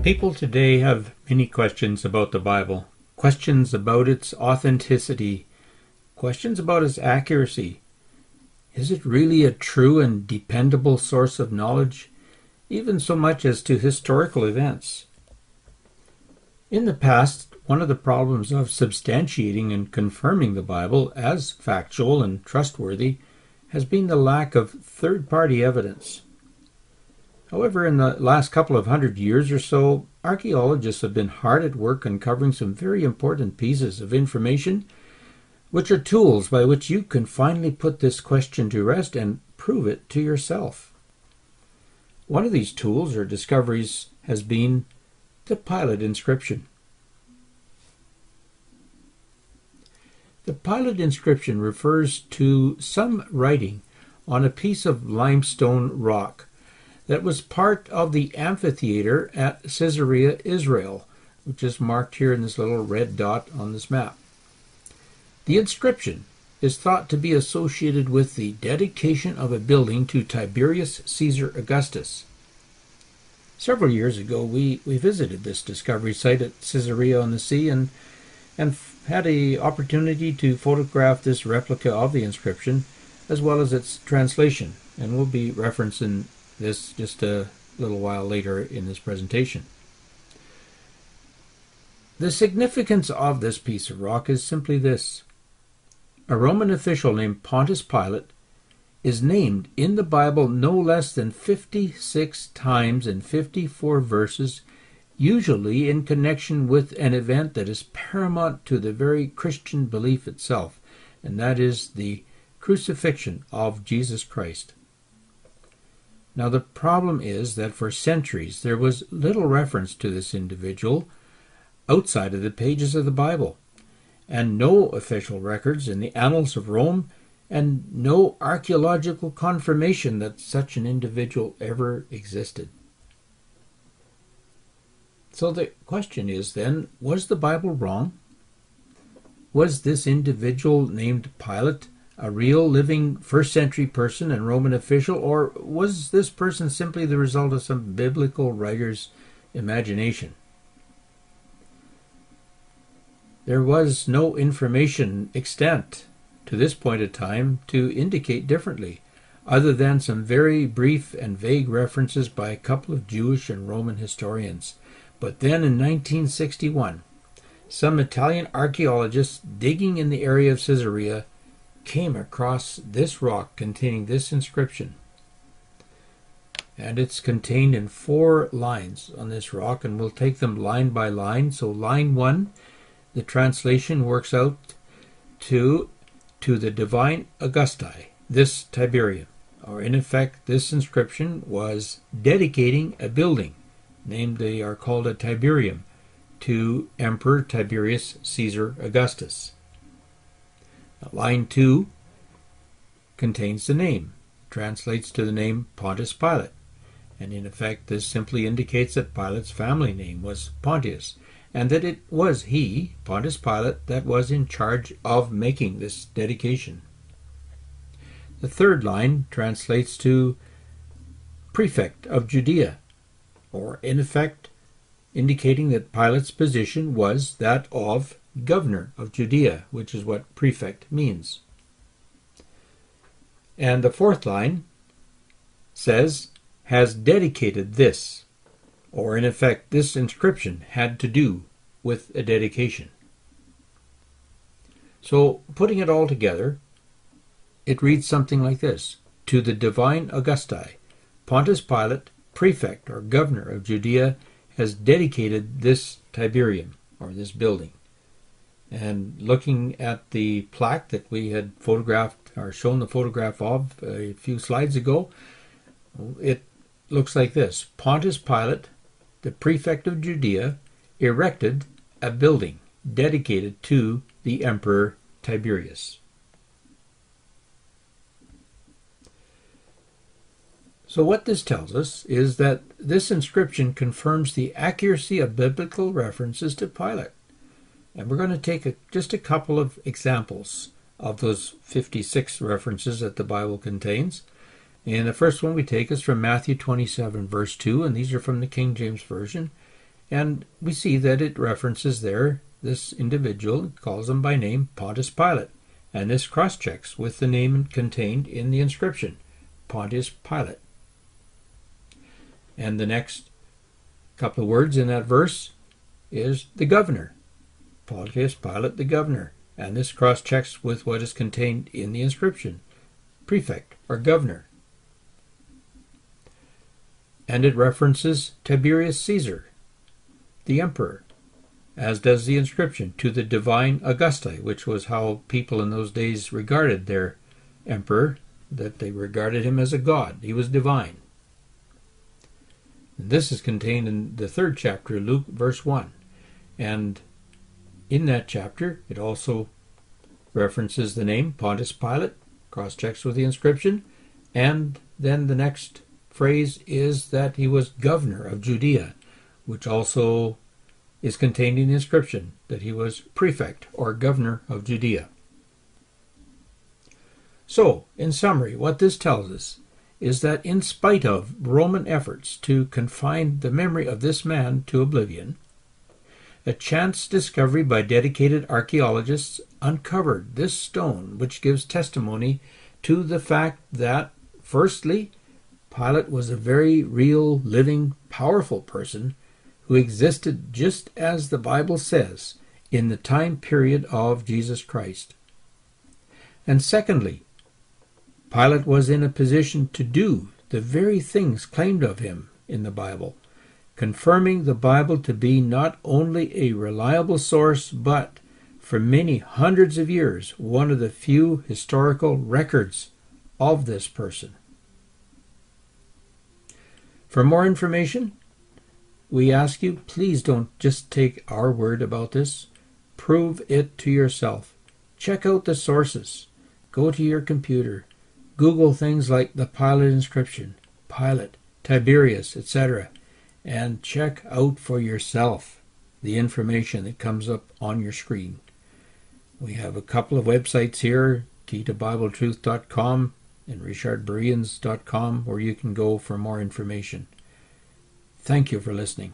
People today have many questions about the Bible. Questions about its authenticity. Questions about its accuracy. Is it really a true and dependable source of knowledge, even so much as to historical events? In the past, one of the problems of substantiating and confirming the Bible as factual and trustworthy has been the lack of third-party evidence. However, in the last couple of 100 years or so, archaeologists have been hard at work uncovering some very important pieces of information, which are tools by which you can finally put this question to rest and prove it to yourself. One of these tools or discoveries has been the Pilate Inscription. The Pilate Inscription refers to some writing on a piece of limestone rock that was part of the amphitheater at Caesarea, Israel, which is marked here in this little red dot on this map. The inscription is thought to be associated with the dedication of a building to Tiberius Caesar Augustus. Several years ago, we visited this discovery site at Caesarea on the Sea and had an opportunity to photograph this replica of the inscription as well as its translation, and we'll be referencing this just a little while later in this presentation. The significance of this piece of rock is simply this. A Roman official named Pontius Pilate is named in the Bible no less than 56 times in 54 verses, usually in connection with an event that is paramount to the very Christian belief itself, and that is the crucifixion of Jesus Christ. Now, the problem is that for centuries there was little reference to this individual outside of the pages of the Bible, and no official records in the annals of Rome, and no archaeological confirmation that such an individual ever existed. So the question is then, was the Bible wrong? Was this individual named Pilate a real living first century person and Roman official, or was this person simply the result of some biblical writer's imagination? There was no information extant to this point in time to indicate differently, other than some very brief and vague references by a couple of Jewish and Roman historians. But then in 1961, some Italian archaeologists digging in the area of Caesarea came across this rock containing this inscription. And it's contained in 4 lines on this rock, and we'll take them line by line. So line 1, the translation works out to the divine Augusti, this Tiberium. Or in effect, this inscription was dedicating a building, named they are called a Tiberium, to Emperor Tiberius Caesar Augustus. Now, line 2 contains the name, translates to the name Pontius Pilate, and in effect this simply indicates that Pilate's family name was Pontius, and that it was he, Pontius Pilate, that was in charge of making this dedication. The third line translates to prefect of Judea, or in effect indicating that Pilate's position was that of governor of Judea, which is what prefect means. And the fourth line says, has dedicated this, or in effect this inscription had to do with a dedication. So putting it all together, it reads something like this: to the divine Augusti, Pontius Pilate, prefect or governor of Judea, has dedicated this Tiberium, or this building. And looking at the plaque that we had photographed or shown the photograph of a few slides ago, it looks like this: Pontius Pilate, the prefect of Judea, erected a building dedicated to the Emperor Tiberius. So what this tells us is that this inscription confirms the accuracy of biblical references to Pilate. And we're going to take just a couple of examples of those 56 references that the Bible contains. And the first one we take is from Matthew 27, verse 2, and these are from the King James Version. And we see that it references there this individual, calls him by name Pontius Pilate, and this cross-checks with the name contained in the inscription, Pontius Pilate. And the next couple of words in that verse is the governor, Pontius Pilate the governor, and this cross-checks with what is contained in the inscription, prefect or governor. And it references Tiberius Caesar, the emperor, as does the inscription, to the divine Augusti, which was how people in those days regarded their emperor, that they regarded him as a god. He was divine. And this is contained in the 3rd chapter, Luke, verse 1. And in that chapter, it also references the name Pontius Pilate, cross-checks with the inscription, and then the next phrase is that he was governor of Judea, which also is contained in the inscription, that he was prefect or governor of Judea. So, in summary, what this tells us is that in spite of Roman efforts to confine the memory of this man to oblivion, a chance discovery by dedicated archaeologists uncovered this stone, which gives testimony to the fact that, firstly, Pilate was a very real, living, powerful person who existed just as the Bible says in the time period of Jesus Christ. And secondly, Pilate was in a position to do the very things claimed of him in the Bible, confirming the Bible to be not only a reliable source, but for many hundreds of years, one of the few historical records of this person. For more information, we ask you, please don't just take our word about this. Prove it to yourself. Check out the sources. Go to your computer. Google things like the Pilate Inscription, Pilate, Tiberius, etc. and check out for yourself the information that comes up on your screen. We have a couple of websites here, keytobibletruth.com and richardbereans.com, where you can go for more information. Thank you for listening.